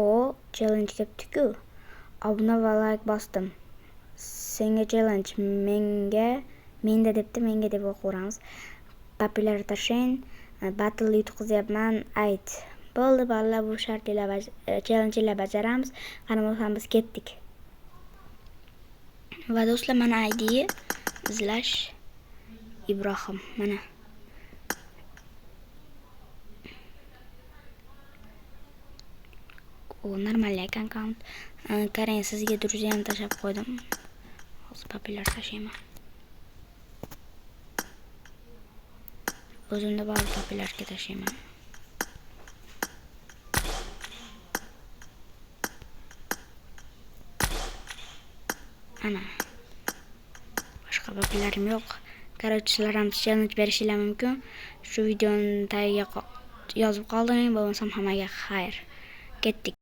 O challenge debdi-ku. Abuna va like bosdim. Senga challenge, menda debdi, menga deb o'qiramiz. Papilar tashlang, battle yutqizyapman, ayt. Bo'ldi, balla bu shartlar challengelar bajaramiz. Qani bo'lsam biz ketdik. Va do'stlar, mana ID /Ibrohim mana. O normal akkaunt. Qarang, sizga друзьям tashlab qo'ydim. Hozir papilar tashlayman. O'zimda bor papilarga tashlayman. Ana. Boshqa papilarim yo'q. Короче, sizlar ham challenge berishinglar mumkin. Shu videoni tagiga yozib qoldiring, bo'lmasam hammaga xayr. Ketdik.